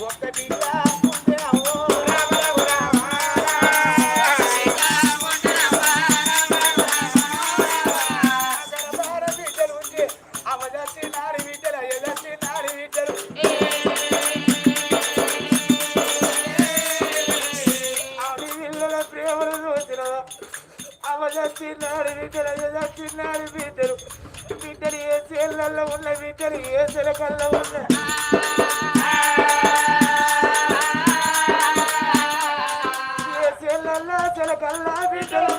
ఒక్క బిడ్డ ఉంటే అవ్వో గర్భాన బిడ్డలు ఉంటే అమ్మ దచ్చి నాడి బిడ్డలు అయ్య దచ్చి నాడి బిడ్డలు ఆడి పిల్లల ప్రేమలు చూసిన అమ్మ దచ్చి నాడి బిడ్డలు అయ్య దచ్చి నాడి బిడ్డలు బిడ్డలు ఏ చేళ్ళల్లో ఉన్న బిడ్డలు ఏ చిలకల్లో ఉన్న ఏ చేళ్ళల్లో చిలకల్లా బిడ్డలు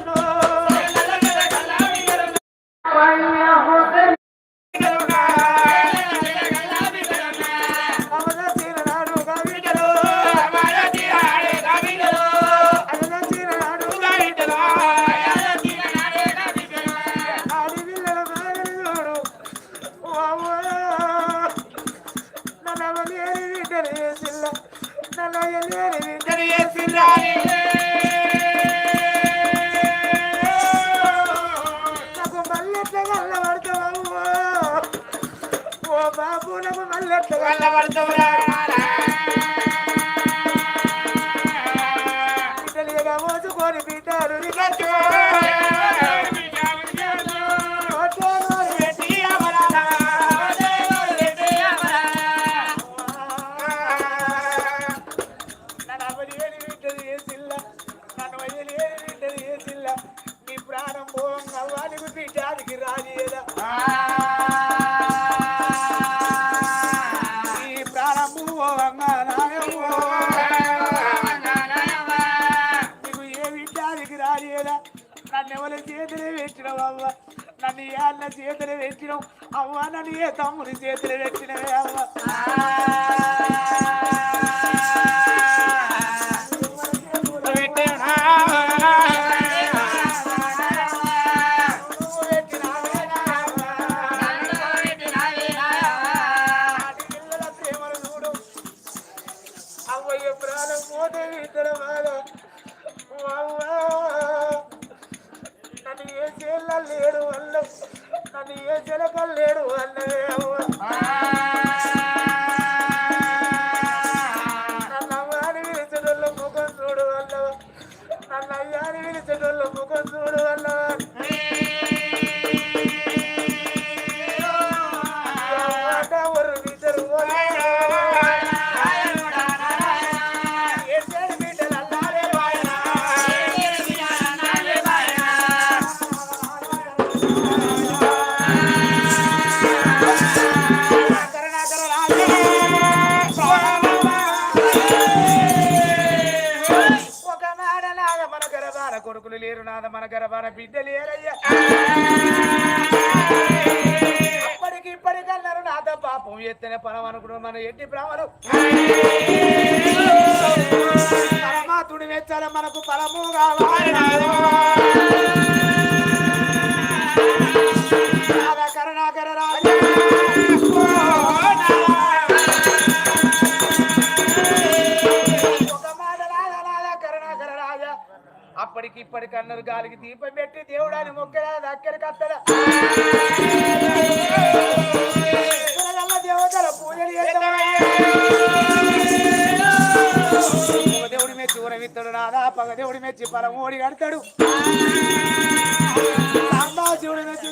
బిడ్డలుగా మోసుకొని బిడ్డలు నీ ప్రాణం పోంగా వానికి బిడ్డానికి రాజేదా నీకు ఏ విషయానికి రాలేదా నన్ను ఎవరి చేతులు పెట్టినావు అవ్వ నన్ను ఏ అన్న చేతులు పెట్టినావు అవ్వ నన్ను ఏ తమ్ముని చేతులు పెట్టినవే అవ్వ నన్ను ఏ చేళ్ళ లేడు అల్ల నన్ను ఏ చిలకలు లేడు అన్నవే అవ్వ నన్ను అమ్మాని విలిచడోళ్ళ ముఖం చూడు అల్లవ నన్ను అయ్యాని విలిచడోళ్ళ ముఖం చూడు అల్లవ కొడుకులు లేరు నాద మన గర్భాన బిడ్డ లేరయ్యా అప్పటికి ఇప్పటికన్నారు నాద పాపం ఎత్తనే పరం అనుకున్నాడు మన ఎట్టి బ్రాహ్మణు పరమాత్ముడి మెచ్చాల మనకు ఫలము కావాలి కరుణాకర రాజా అప్పటికి ఇప్పటికి అన్నారు గాలికి దీపం పెట్టి దేవుడాని మొక్కడా దగ్గరికి వస్తాడా దేవతల పూజలు దేవుడి మెచ్చి ఉరవిత్తాడు రాదా పగ దేవుడి మెచ్చి పలం ఓడి కడతాడు శివుడి మెచ్చి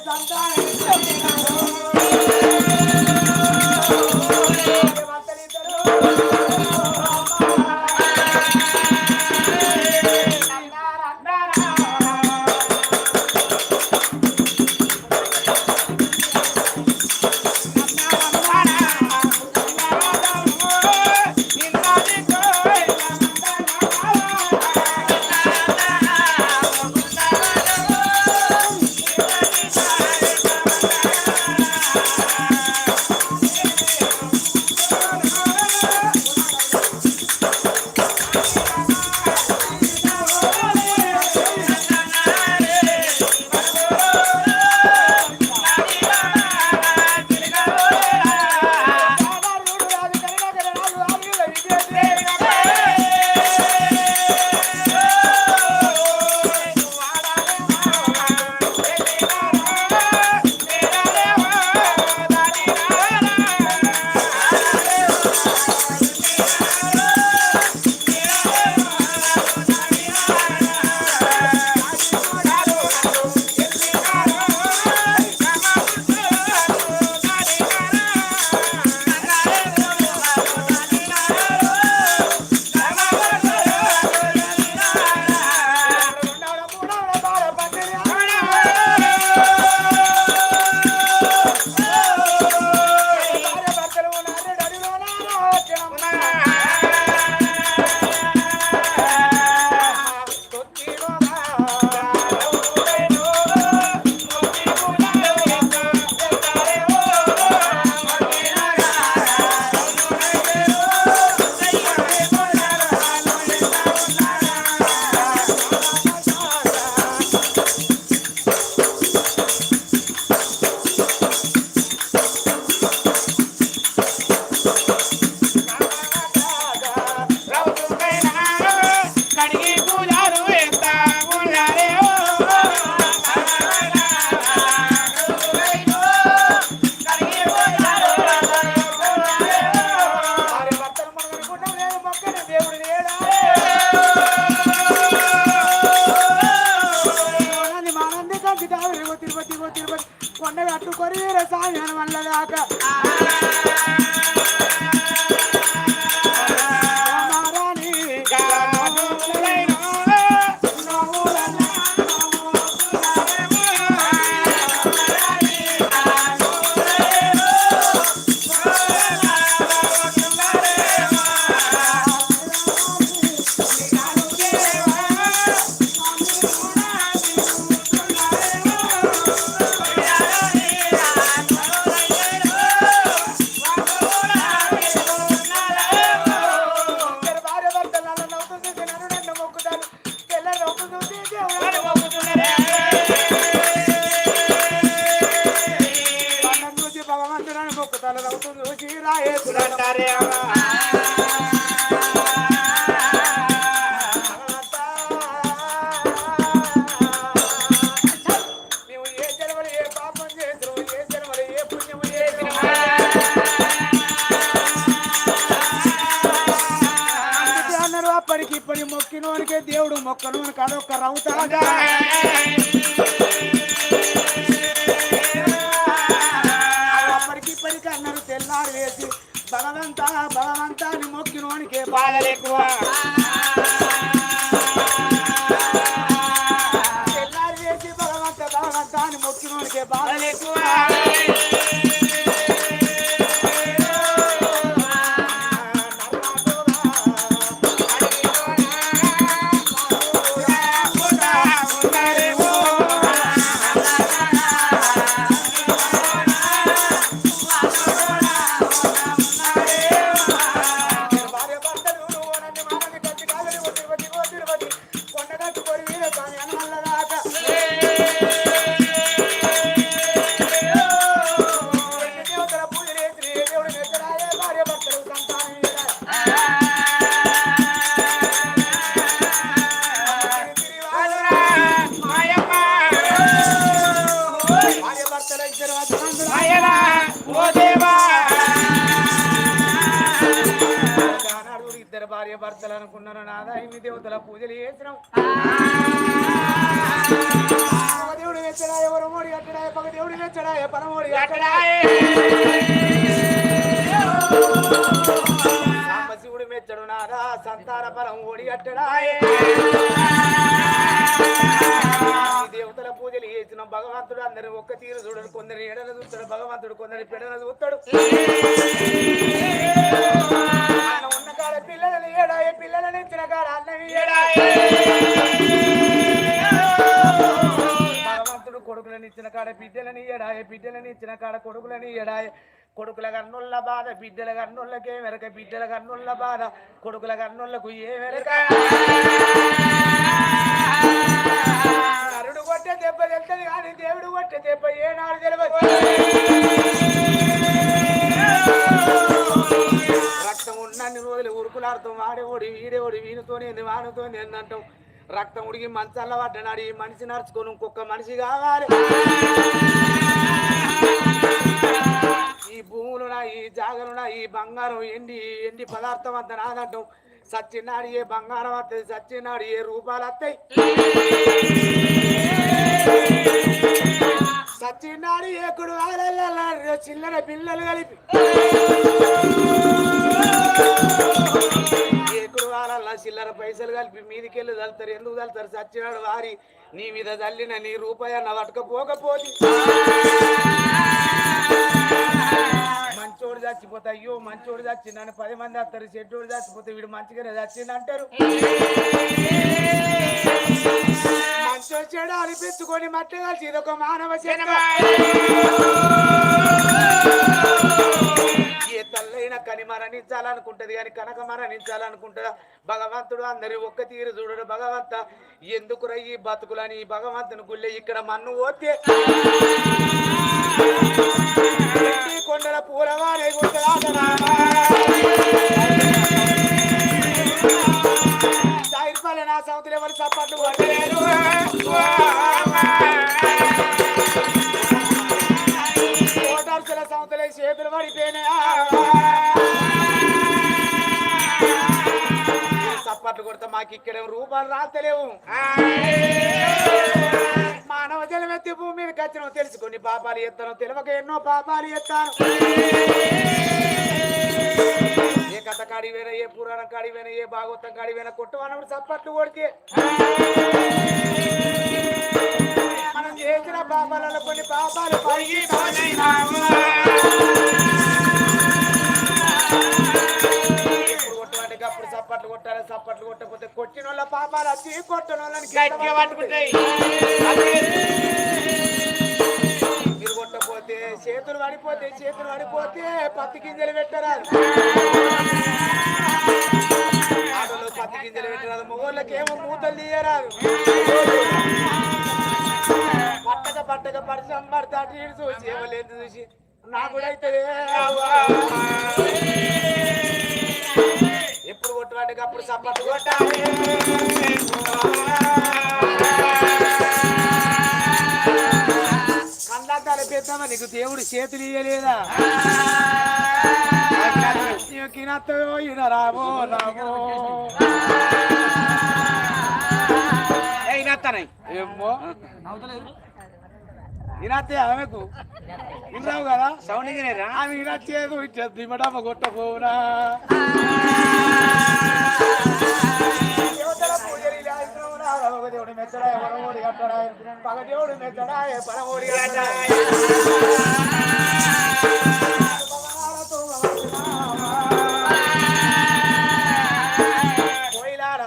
మల్ల దాకా భగవంతులను మొక్కుతాలు అవుతుంది చూసి రాయేసులంటారే మేము ఏ జన్మలు ఏ పాపం చేసినాం ఏ జన్మలు ఏ పుణ్యము చేసినాం అన్నారు అప్పటికి ఇప్పటి మొక్కినోనికే దేవుడు మొక్కనోనికి అదొక్క రవుతాగా ఇప్పటికీ అన్నారు తెల్లారు వేసి భగవంతాన్ని మొక్కినోనికే బాధలు ఎక్కువ తెల్లారు వేసి భగవంతాన్ని మొక్కినోనికే బాధలు ఎక్కువ ఇద్దరు భార్య భర్తలు అనుకున్నారు నాదా ఇన్ని దేవతల పూజలు చేసినాం దేవుడు వెచ్చడా ఎవరు మోడి కట్టడా పగ దేవుడు వెచ్చడా పరమోడి కట్టడా శివుడు మెచ్చడు నాదా సంతాన పరం ఓడి కట్టడా దేవతల పూజలు చేసిన భగవంతుడు అందరు ఒక్క తీరు చూడడు కొందరు ఎడలు చూస్తాడు భగవంతుడు కొందరు పెడలు చూస్తాడు ఉన్న కాడ పిల్లలని ఏడాయ పిల్లలని ఇచ్చిన కాడ అన్నవి ఏడాయ భగవంతుడు కొడుకులని ఇచ్చిన కాడ బిడ్డలని ఏడాయ బిడ్డలని ఇచ్చిన కాడ కొడుకులని ఏడాయ కొడుకుల కన్నుల బాధ బిడ్డల కన్నులకే వెరక బిడ్డల కన్నుల బాధ కొడుకుల కన్నులకు ఏ వెరక నరుడు కొట్టే దెబ్బ తెలుస్తుంది కానీ దేవుడు కొట్టే దెబ్బ ఏనాడు తెలియదు రక్తం ఉన్నన్ని రోజులు ఉరుకులాడుతూ వాడేవాడు వీడేవాడు వీనితోనే వానితోనే అంటాం రక్తం ఉడికి మంచాల పడ్డనాడు ఈ మనిషి నడుచుకొని ఇంకొక మనిషి కావాలి ఈ భూములున్నా ఈ జాగలున్నా ఈ బంగారం ఎండి పదార్థం అంత నాదంటాం సచ్చినాడు ఏ బంగారం వస్తుంది సచ్చినాడు ఏ రూపాయలు వస్తాయి సచ్చినాడు ఏకుడు చిల్లర పిల్లలు కలిపి ఏకుడు వాళ్ళ చిల్లర పైసలు కలిపి మీదికెళ్ళి చల్లుతారు ఎందుకు చల్లుతారు సచ్చినాడు వారి నీ మీద చల్లిన నీ రూపాయన్న పట్టుకపోకపోతే మంచోడు చచ్చిపోతే అయ్యో మంచోడు చచ్చిందని 10 మంది వస్తారు చెడ్డోడు చచ్చిపోతే వీడు మంచిగానే చచ్చింది అంటారు మంచోడు చెడు అనిపించుకొని మట్టి కలిసి ఇదొక మానవ ఏ తల్లైనా కని మరణించాలనుకుంటది కానీ కనుక మరణించాలనుకుంటుందా భగవంతుడు అందరి ఒక్క తీరు చూడడు భగవంత ఎందుకురా ఈ బతుకులని భగవంతుని గుళ్ళే ఇక్కడ మన్ను పోతే కొండల పూలవాడే సాయిపల్లె నా సౌతులు ఎవరు చప్పట్లు కొట్టలేరు ఓటర్సుల సౌతులే చేతులు పడిపోయినాయా చప్పట్లు కొడతా మాకు ఇక్కడ రూపాయలు రాస్తలేవు మా మానవ జలమెత్తి భూమి మీద కచ్చిన తెలుసుకొని పాపాలు ఎత్తాను తెలియక ఎన్నో పాపాలు ఎత్తాను ఏ కథ కాడివైనా ఏ పురాణం కాడివైనా ఏ భాగవతం కాడివైనా కొట్టమన్నప్పుడు చప్పట్లు కొడితే మనం చేసిన పాపాలలో కొన్ని పాపాలు అప్పుడు చప్పట్లు కొట్టాలి చప్పట్లు కొట్టకపోతే కొట్టిన వాళ్ళ పాపాలు వచ్చి కొట్టిన వాళ్ళని గట్టిగా పట్టుకుంటాయి మీరు కొట్టపోతే చేతులు పడిపోతే పత్తి గింజలు పెట్టరాదు ఆటోలో పత్తి గింజలు పెట్టరాదు మొగోళ్ళకేమో మూతలు తీయరాదు పట్టక పరిశ్రమ పడితే అటు ఇటు చూసి ఏమలేదు చూసి నా కూడా అయితే ఎప్పుడు కొట్టడానికి అప్పుడు సప్పట్లు కొట్టాలి కందాకాలు పెద్దామా నీకు దేవుడు చేతులు ఇయ్యలేదా కినత్తయో ఈయన రామో ఈయనత్తనాయి ఏమో ఈయనత్తే ఆమెకు విన్నావు కదా సౌండ్ ఇంజనీరా ఆమె ఈయనచ్చేది ఇచ్చేది దిమ్మడమ్మ కొట్టపోవునా దేవుడు మెచ్చడాయ పరమోడి కట్టడాయ పగ దేవుడు మెచ్చడాయ పరమోడి కోయిలాడ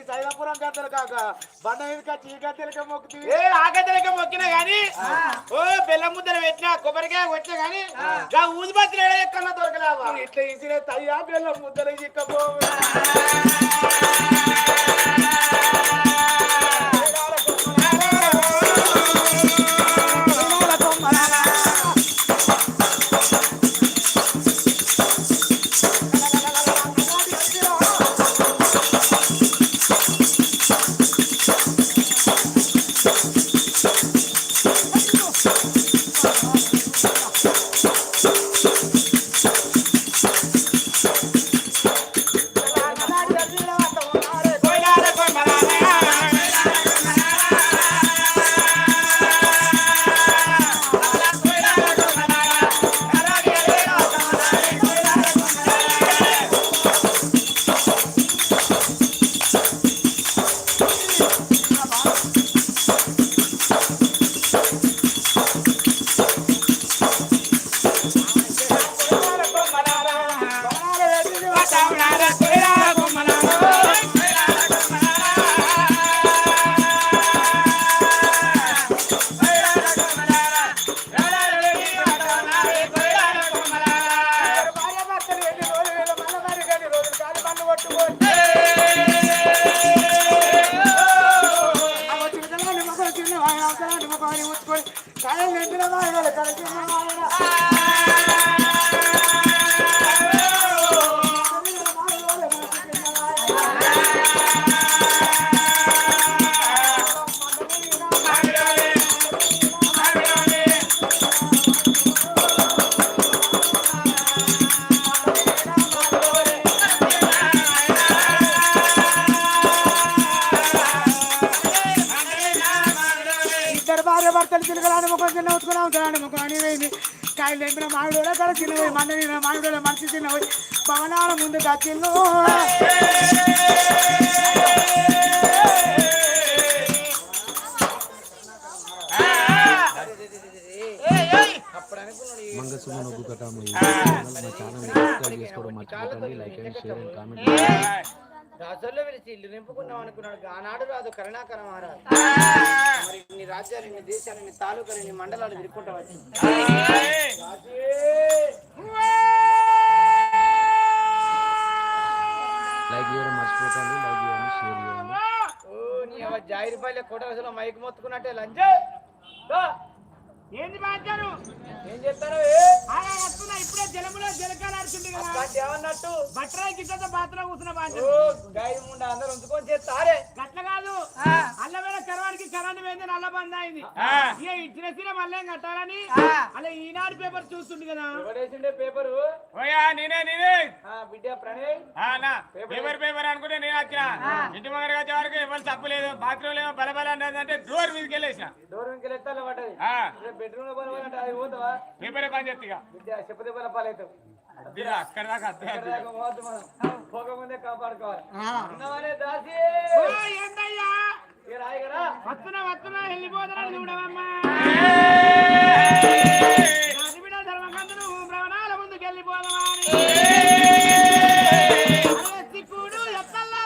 సైదాపురం గద్దలు కాక బండ మీద చీకత్తెలక మొక్కుతుంది ఆగద్దెలక మొక్కినా గాని ఓ బెల్లం ముద్దలు పెట్టినా కొబ్బరికాయ వచ్చినా గాని ఊదిబత్తులు ఎక్కడన్నా దొరకలేవా ఇట్లా ఇసిరే తయ్యా బెల్లం ముద్దలు చిక్కపో భర్తలు చిలకలాని ముఖం చిన్న ఉత్తుకున్నా ఉంటాడు ముఖం అని పోయింది కాయలు తెంపిన మామిడి కడ చిన్నపోయి మంద తిన మామిడి మనిషి చిన్నపోయి భవనాల ముందు కచ్చిల్లు మంగసుమన్ ఒగ్గు కథ మా ఛానల్ సబ్స్క్రైబ్ చేసుకోవడం మర్చిపోకండి. Like and share and comment. రాజుల్లో వెలిసి ఇల్లు నింపుకున్నాం అనుకున్నాడు ఆనాడు రాదు కరుణాకరం ఆరాదు మరి ఇన్ని రాజ్యాలు ఇన్ని దేశాలు ఇన్ని తాలూకాలు ఇన్ని మండలాలు తిరుక్కుంటా వచ్చి లైక్ చేయడం మర్చిపోకండి. లైక్ చేయండి, షేర్ చేయండి. వెళ్ళి కోటరసలో మైక్ మొత్తుకున్నట్టే లంచే ఏంది బాచారు ఏం చేస్తాను వస్తున్నా ఇప్పుడే జలములో జలకాలు ఆడుతుంది కదా ఏమన్నట్టు బట్టరాయి గిట్లతో బాత్రూమ్ కూర్చున్న బాచారు గాయ ముందు అందరూ ఉంచుకొని చేస్తారే గట్ల కాదు అల్లవేళ కరవానికి కరెంట్ పోయింది నల్ల బంద్ అయింది ఇక ఇచ్చిన సీర మళ్ళీ కట్టాలని అలా ఈనాడు పేపర్ చూస్తుంది కదా ఎవడేసిండే పేపరు నేనే బిడ్డ ప్రణయ్ పేపర్ అనుకుంటే నేను వచ్చిన ఇంటి ముందర వచ్చే వరకు ఎవరు తప్పలేదు బాత్రూమ్ ఏమో బలబల అంటే డోర్ మీదకి వెళ్ళేసిన డోర్ వెంకెళ్ళి ఎత్తాలి పడ్డది బెడ్రూమ్ లో పని అది పోతావా పేపరే పని చేస్తా బిడ్డ చెప్పదే పని పాలవుతావు అక్కడ దాకా పోకముందే కాపాడుకోవాలి అన్నవానే దాసి ఏంటయ్యా రాయి కదా వస్తున్నా వెళ్ళిపోతున్నాను చూడవమ్మా ధర్మకంతుడు భ్రమణాల ముందుకు వెళ్ళిపోదామా సిక్కుడు ఎత్తల్లా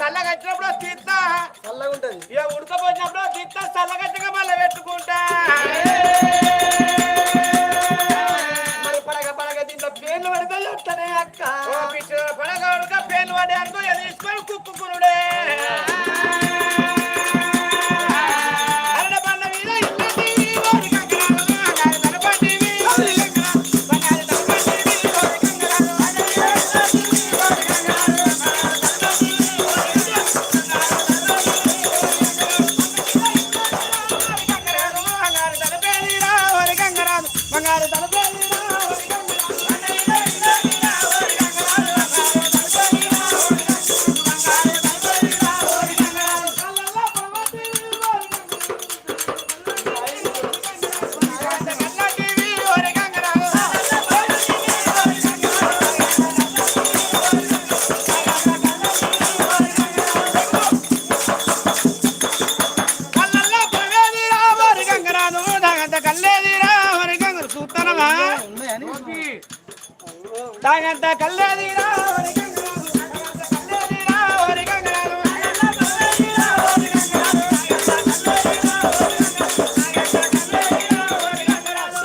చల్లగచ్చినప్పుడు తీస్తా చల్లగా ఉంటది ఇక ఉడకపోయినప్పుడు తీస్తా చల్లగచ్చగా మళ్ళీ పెట్టుకుంటా మరి పడగ దీంట్లో పేర్లు పడితే వస్తానే అక్క పడగ ఉడక పేర్లు పడే అనుకో తీసుకొని కుక్కుకునుడే తాగంత కల్లేదిరా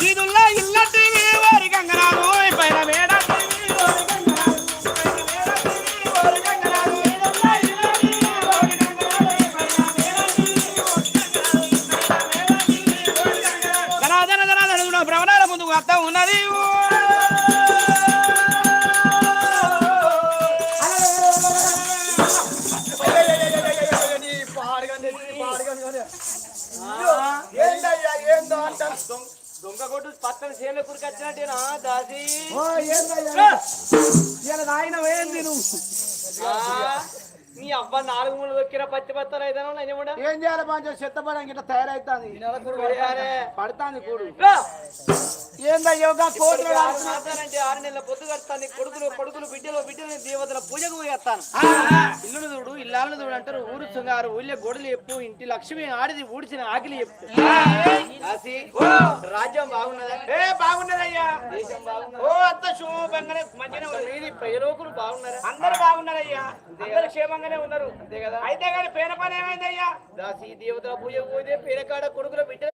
ఇదుల్లా ఇల్లటి ఓరి గంగరాము పైన మేడ ధనాధన భ్రమణాల ముందుకు వస్తా ఉన్నది దొంగ కొట్టు పచ్చని చేనుల కురికి వచ్చినట్టేనా దాసి ఆయన ఏంది నువ్వు నీ అబ్బా 4 మూలు దొక్కిన పచ్చి పత్తలు అయితే ఏం చేయాలి బాగా చెత్తపడానికి ఇట్లా తయారైతుంది పడుతుంది కూడు ఏందయ్యో కోతులు అంటే 6 నెలల పొద్దు కడతాను కొడుకులు బిడ్డలు దేవతల పూజకు పోయేస్తాను ఇల్లును చూడు ఇల్లాలను చూడు అంటారు ఊరు చుంగారు ఊళ్ళో గొడవలు చెప్పు ఇంటి లక్ష్మి ఆడిది ఊడిచిన ఆకిలి చెప్పు రాజ్యం బాగున్నదా బాగున్నదయ్యా దేశం బాగున్నదా ఓ అంత శుభంగానే మంచిగా మీది ప్రజలోకులు బాగున్నారా అందరు బాగున్నారయ్యా అందరు క్షేమంగానే ఉన్నారు అంతే కదా అయితే కానీ పేన పని ఏమైందయ్యా దాసి దేవతల పూజకు పోతే పేరకాడ కొడుకుల బిడ్డ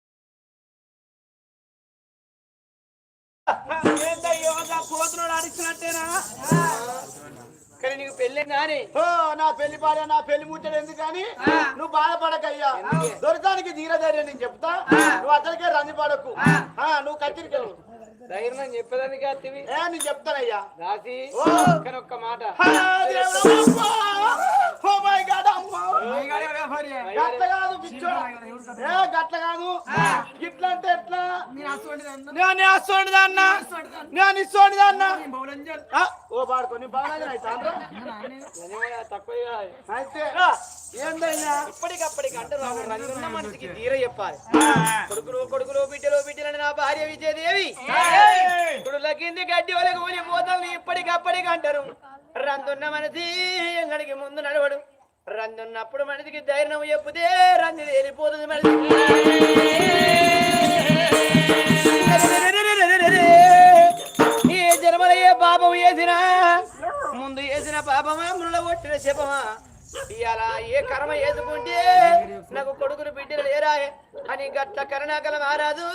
ఏందయ్యో కోతులు ఆడిస్తున్నట్టేనా కానీ నీకు పెళ్ళైందా అని ఓ నా పెళ్లి భార్య నా పెళ్లి ముట్టడు ఎందుకని నువ్వు బాధపడకయ్యా దొరకానికి ధీరధైర్యం నేను చెప్తా నువ్వు అతనికే రంది పడకు నువ్వు కత్తిరికెళ్ళు ధైర్యం చెప్పేదానికి అత్తివి నేను చెప్తానయ్యా దాసి కానీ ఒక్క మాట గట్ల కాదు గట్ల కాదు ఇట్లా అంటే ఎట్లా నేను అసోండిదా అన్న నేను ఇస్తోండిదా అన్న ఓ పాడుకొని బాగా తక్కువ అయితే ఏందయ్యా ఇప్పటికప్పటికి అంటే రంగున్న మనిషికి ధీర చెప్పాలి కొడుకులు బిడ్డలని నా భార్య విజయదేవి ఇప్పుడు కింది గడ్డి వాళ్ళకి ఊలి పోతాం ఇప్పటికప్పటికి అంటారు రందున్న మనిషి ఎంగడికి ముందు నడవడు రంది ఉన్నప్పుడు మనిషికి ధైర్యం చెప్పుతే రంది వెళ్ళిపోతుంది మనిషి. ఏ జన్మల ఏ పాపం వేసినా ముందు వేసిన పాపమా ముళ్ళ కొట్టిన శపమా ఇవాళ ఏ కర్మ వేసుకుంటే నాకు కొడుకులు బిడ్డలు లేరా అని గట్ల కరుణాకల మారాదు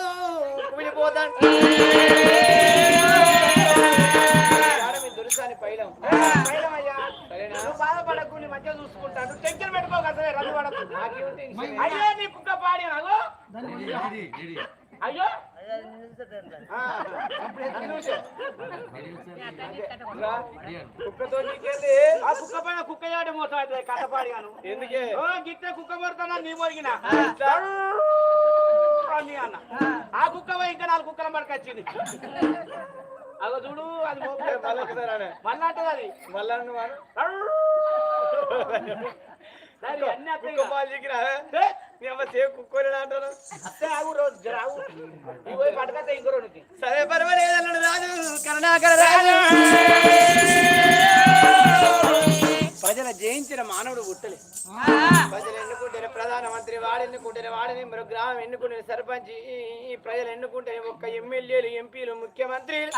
కుమిలిపోతాను. దురుసాని పైలం అయ్యా నువ్వు బాధపడకు నీ మధ్య చూసుకుంటాను టెన్షన్ పెట్టుకోక అసలే రద్దు పడకు. అయ్యో నీ కుక్క పాడి నాకు అయ్యో కుక్కతో నీకేంది ఆ కుక్క పైన కుక్క యాడి మోసం అవుతుంది కట్టపాడిగాను ఎందుకే గిట్టే కుక్క పడుతున్నా నీ మొరిగిన అన్న ఆ కుక్క పోయి ఇంకా 4 కుక్కల పడకొచ్చింది. అగో చూడు అది మళ్ళా అంటది అది మళ్ళా సరే పర్వాలేదు రాజు కరుణాకర రాజు. ప్రజల జయించిన మానవుడు గుట్టలే. ప్రజలు ఎన్నుకుంటేనే ప్రధానమంత్రి, వాడు ఎన్నుకుంటేనే వాడిని, మరో గ్రామం ఎన్నుకుంటే సర్పంచ్, ఈ ప్రజలు ఎన్నుకుంటేనే ఒక్క ఎమ్మెల్యేలు, ఎంపీలు, ముఖ్యమంత్రులు.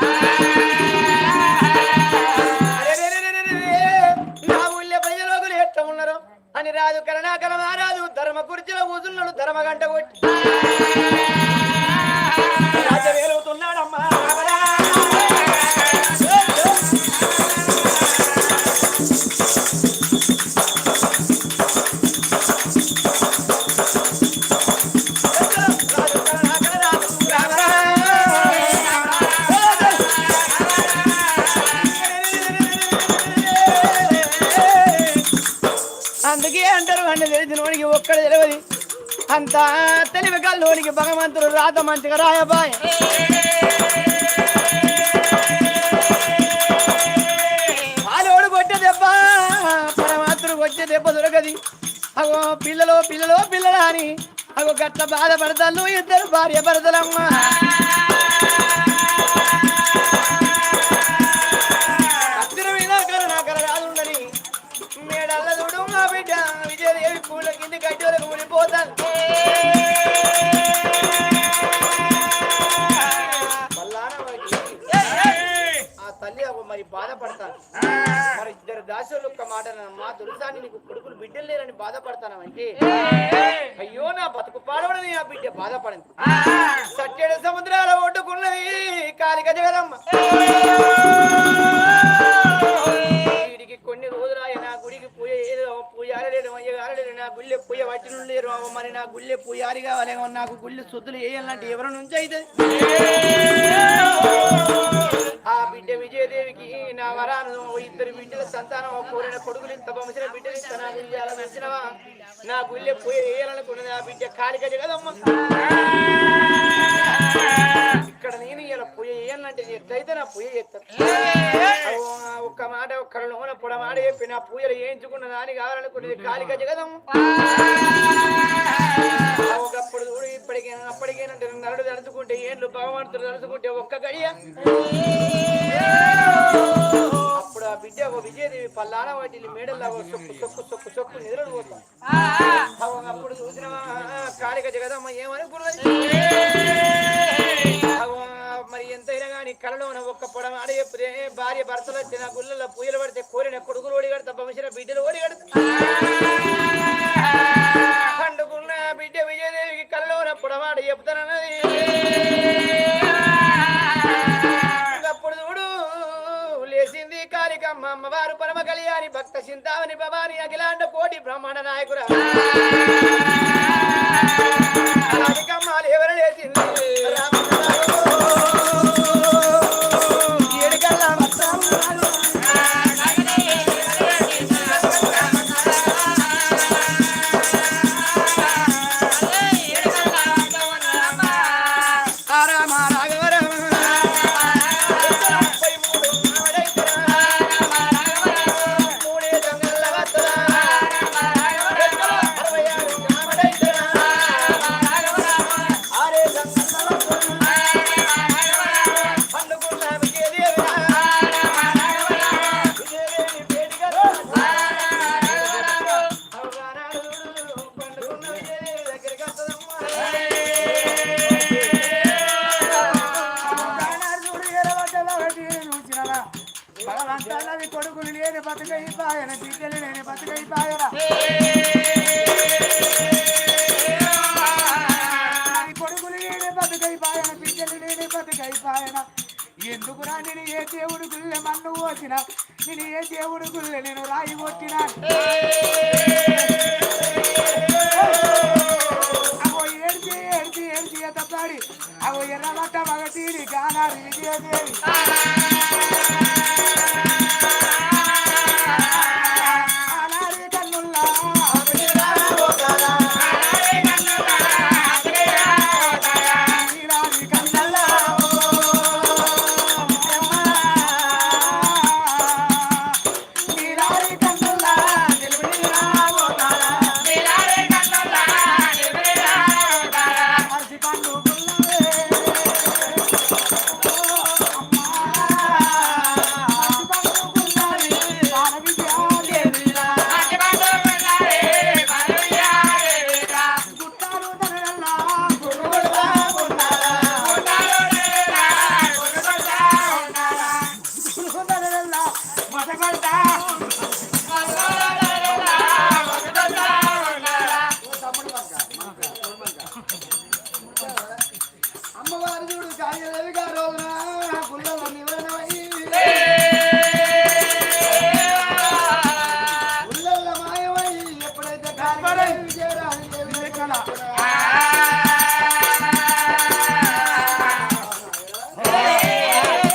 నా ఊళ్ళో ప్రజలు ఎట్లా ఉన్నారు అని రాజు కరుణాకర మహారాజు ధర్మ కుర్చీలో కూర్చున్నాడు. ధర్మ గంట కొట్టి రాజ వేలుగుతున్నాడమ్మా. అందుకే అంటారు అన్న తెలిసినోడికి ఒక్కడ తెలియదు, అంత తెలివి కల్లోనికి భగవంతుడు రాత మంచిగా రాయబాయ్. పాలోడు కొట్టే దెబ్బ పరమాత్రుడు వచ్చే దెబ్బ దొరకది. అగో పిల్లలో పిల్లలో పిల్లలా అని అగో గట్ల బాధపడతాను ఇద్దరు భార్య భర్తలమ్మా. మేడల్ల చూడు మా బిడ్డ విజయదేవి పూల కింది గడ్డలకు ఊడిపోతాను. ఆ తల్లి మరి బాధపడతాను. మరి ఇద్దరు దాసులు ఒక్క మాట మా దుర్సాన్ని నీకు కొడుకులు బిడ్డలు లేరని బాధపడతాను అంటే అయ్యో నా బతుకు పాడవడని ఆ బిడ్డ బాధపడింది. సట్టేడు సముద్రాల ఒడ్డుకున్నది కాలిక జగదమ్మ. కొన్ని రోజులు నా గుడికి పూజారి లేడు, అయ్యగారు లేడు, నా గుళ్ళె పూజ పట్టిన లేరు. మరి నా గుళ్ళె పూజారి కావాలి, నాకు గుళ్ళె శుద్ధులు వేయాలంటే ఎవరి నుంచి అయితే ఆ బిడ్డ విజయదేవికి నా వరాను ఇద్దరు బిడ్డల సంతానం కోరిన కొడుకులు ఇంత పంసిన బిడ్డలు ఇంత నా గుళ్ళ నచ్చినవా నా గుళ్ళె పూజ వేయాలనుకున్నది ఆ బిడ్డ కాలిక జగదమ్మ. ఇక్కడ నేను ఇలా పూజ చేయాలంటే ఎట్లయితే నా పూజ చేస్తాను. ఒక్క మాట ఒక్కరు లోన పొడమాట చెప్పి నా పూజలు వేయించుకున్న దాని కావాలనుకునేది కాలిక జగదమ్మ. ఒకప్పుడు చూడు ఇప్పటికైనా అప్పటికేనంటే నరుడు తలుచుకుంటే ఏండ్లు భగవంతుడు తలుచుకుంటే ఒక్క గడియ. అప్పుడు ఆ బిడ్డ ఒక విజయదేవి పల్లాన వాటిని మేడల్లో సొక్కు సొక్కు సొక్కు సొక్కు నిద్రలు పోతాం. అప్పుడు చూసిన కాలిక జగదమ్మ ఏమనుకున్నది మరి ఎంతైనా కానీ కళలోన ఒక్క పొడమాడ చెప్తే భార్య భర్తలు వచ్చి నా గుళ్ళల్లో పూజలు పడితే కోరిన కొడుకులు ఓడిగడతా భవిష్యత్ బిడ్డలు ఓడిగడతా. పండుకున్న బిడ్డ విజయదేవికి కళలోన పొడమాడ చెప్తానన్నది. అప్పుడు చూడు లేచింది కాళికమ్మ అమ్మవారు పరమ కళ్యాణి భక్త చింతామణి భవాని అఖిలాండ కోటి బ్రహ్మాండ నాయకురా. కాళికమ్మ ఎవరు లేచింది భగవంతాలవి కొడుకులు లేని బతుకైపాయన బిడ్డలు లేని బతుకైపాయన కొడుకులు లేని బతుకైపాయన బిడ్డలు లేని బతుకైపాయన ఎందుకురా నేను ఏ దేవుడు గుళ్ళె మన్ను పోసిన నేను ఏ దేవుడు గుళ్ళె నేను రాయి కొట్టినా అవో ఏడ్చి ఏడ్చి ఏడ్చి ఎత్తపాడి అవో ఎర్రబట్ట మగతీరి గానారి విజయదేవి ఆనారి కన్నుల్లా అమ్మవారు చూడు కాయలేవి గారు గుళ్ళ నివరణమై గుళ్ళ మాయమై ఎప్పుడైతే విజయరాని దేవి లెక్కన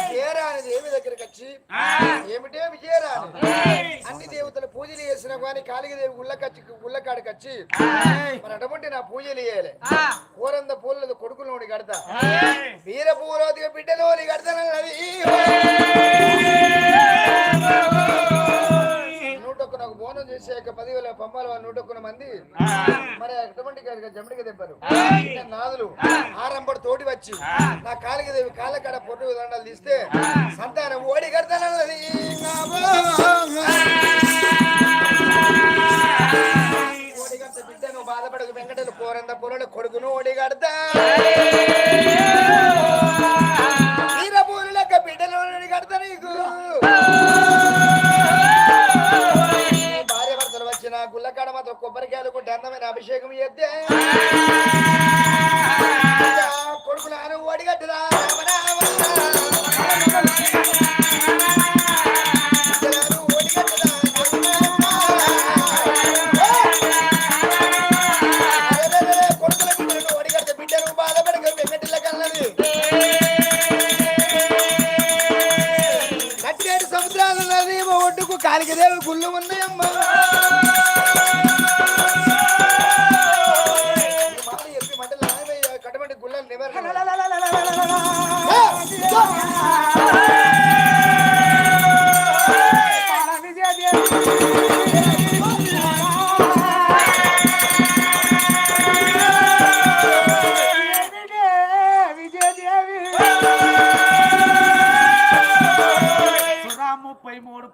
విజయరాని దేవి దగ్గరికి వచ్చి ఏమిటే విజయరాని అన్ని దేవతలు పూజలు చేసినా కానీ కాళికదేవి గుళ్ళకాడికి వచ్చి మరి అటువంటి నా పూజలు చేయాలి కూరంద పూలది కొడుకులోని కడతా వీర పూరోతిగా బిడ్డలోని కడతానన్నది 101 నాకు బోనం చేసాక 10,000 పంపాల వాళ్ళు 101 మంది మరి అటువంటి జమడికి దెబ్బలు నాదులు ఆరంభడు తోటి వచ్చి నా కాళికదేవి కాళ్ళకాడ పొట్టు దండాలు తీస్తే సంతానం ఓడి కడతానన్నది బిడ్డ నువ్వు బాధపడకు వెంకటలు కోరంద పొరలు కొడుకును ఓడి కడతా వీరపూరు లెక్క బిడ్డలు కడతా నీకు భార్య భర్తలు వచ్చిన గుల్లకాడ మాత్రం కొబ్బరికాయలు కొట్టి అందమైన అభిషేకం చేస్తే కొడుకులను ఓడి కట్టురా ఒడ్డుకు కాలికదేవి గుళ్ళు ఉన్నాయమ్మా చెప్పి మంటలు కట్టమంటే గుళ్ళని నివారణ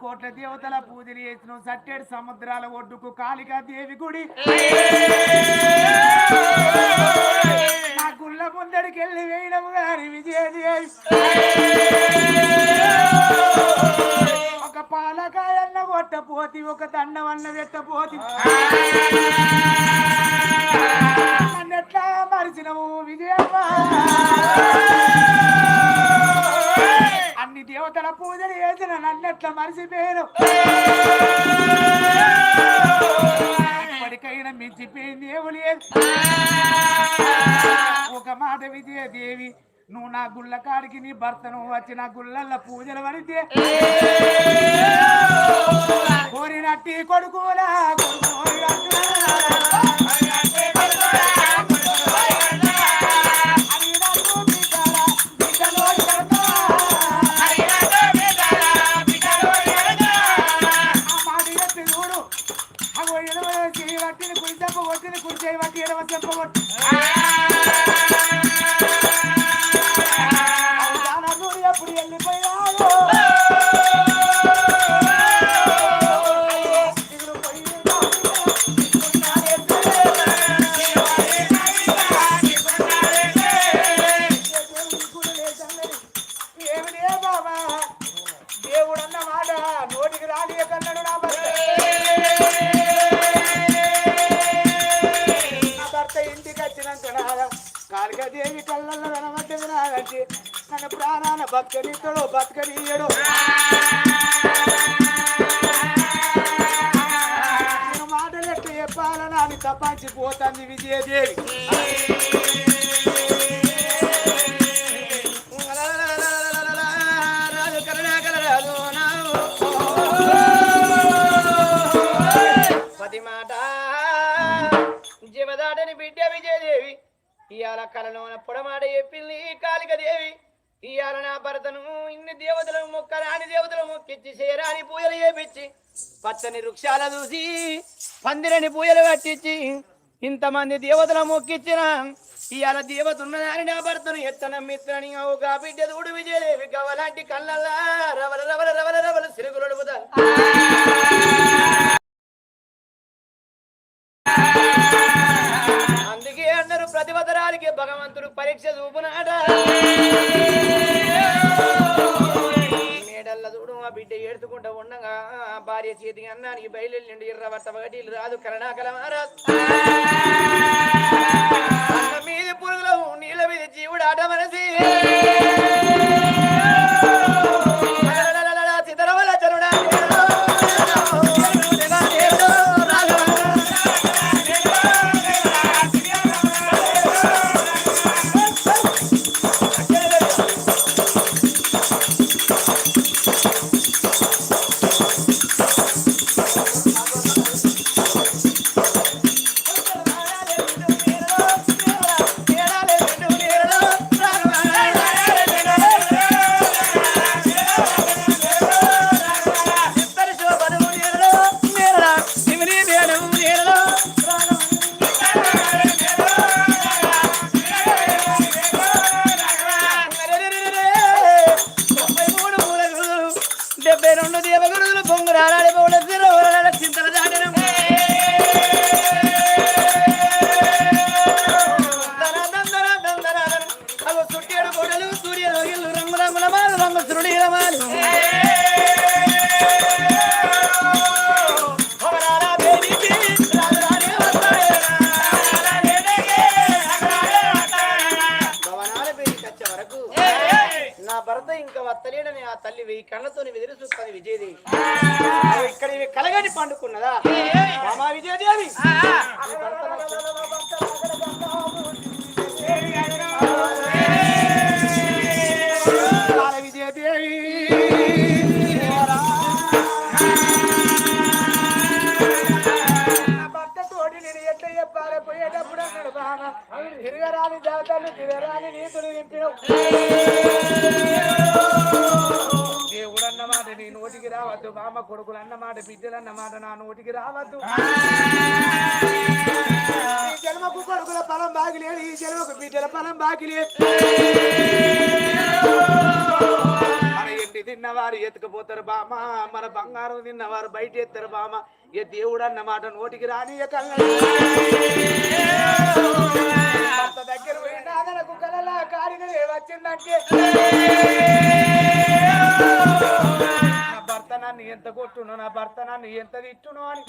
కోట్ల దేవతల పూజలు చేసిన సట్టేడు సముద్రాల ఒడ్డుకు కాళికా దేవి గుడి నా గుళ్ళ ముందడికి వెళ్ళి వేయడం గారి విజయదేవి ఒక పాలకాయన్న కొట్టపోతి ఒక దండవన్న పెట్టపోతి నన్నెట్లా మరిచినవు విజయమ్మ అన్ని దేవతల పూజలు చేసిన నన్నెట్లా మరిచిపోయాను ఇప్పటికైనా మించిపోయింది ఏమి లేదు ఒక మాట విజయదేవి నువ్వు నా గుళ్ళ కాడికి నీ భర్తను వచ్చి నా గుళ్ళల్లో పూజలు పడితే కోరినట్టి కొడుకులా ఎప్పుడు వెళ్ళిపోయాడు నోటికి రాని కన్నాడు నా భర్త ఇంటికి వచ్చినాక నాదా కాళికాదేవి కళ్ళల్లో కనబడ్డది నాదంటే నన్ను ప్రాణాన బతకనిస్తాడు బతకనీయడు నేను మాటలెట్టు చెప్పాలని అని తప్పించిపోతుంది విజయదేవి పది మాట జీవదాటని బిడ్డ విజయదేవి ఇవాళ కలలోన పొడమాట చెప్పింది కాళికాదేవి ఇవాళ నా భర్తను ఇన్ని దేవతలను మొక్కరాని దేవతలు మొక్కిచ్చి చేరాని పూజలు చేపించి పచ్చని వృక్షాల చూసి పందిరని పూజలు కట్టించి ఇంతమంది దేవతల మొక్కిచ్చిన ఇవాళ దేవత ఉన్నదాని నా భర్తను ఎత్తన మిత్రని ఒక బిడ్డ దూడు విజయదేవి గవలాంటి కళ్ళల్లా రవల రవల రవల రవల సిరుగులొడుపుతా అందుకే అన్నారు ప్రతిభతరానికి భగవంతుడు పరీక్ష చూపునాట మేడల్ల చూడు ఆ బిడ్డ ఏడుతుకుంటా ఉండగా భార్య చేతికి అన్నానికి బయలుండి ఎర్రవట్ట ఒకటి రాదు కరణాకల మహారాజ్ అన్న మీద పురుగులు నీళ్ళ మీద జీవుడు ఆట మనసి సిద్ధరవల చరుడా నా భర్త ఇంకా వత్తలేడని ఆ తల్లి వెయ్యి కళ్ళతో ఎదురు చూస్తుంది విజయదేవి ఇక్కడ కలగని పండుకున్నదా మామా విజయదేవి విజయదేవి పోయేటప్పుడు అన్నాడు బాగా తిరగరాని జాతరలు తిరగరాని నీతులు నింపినవు దేవుడు అన్నమాట నీ నోటికి రావద్దు బామ్మ కొడుకులు అన్నమాట బిడ్డలు అన్నమాట నా నోటికి రావద్దు ఈ జన్మకు కొడుకుల ఫలం బాగిలేదు ఈ జన్మకు బిడ్డల ఫలం బాగిలేదు మన ఎండి తిన్నవారు ఎత్తుకుపోతారు బామ మన బంగారం తిన్నవారు బయట ఎత్తారు బామ ఏ దేవుడు అన్నమాట నోటికి రాని దగ్గర పోయినాదనకు కలలా కారినది వచ్చిందంటే నా భర్త నన్ను ఎంత కొట్టును నా భర్త నన్ను ఎంత తిట్టును అని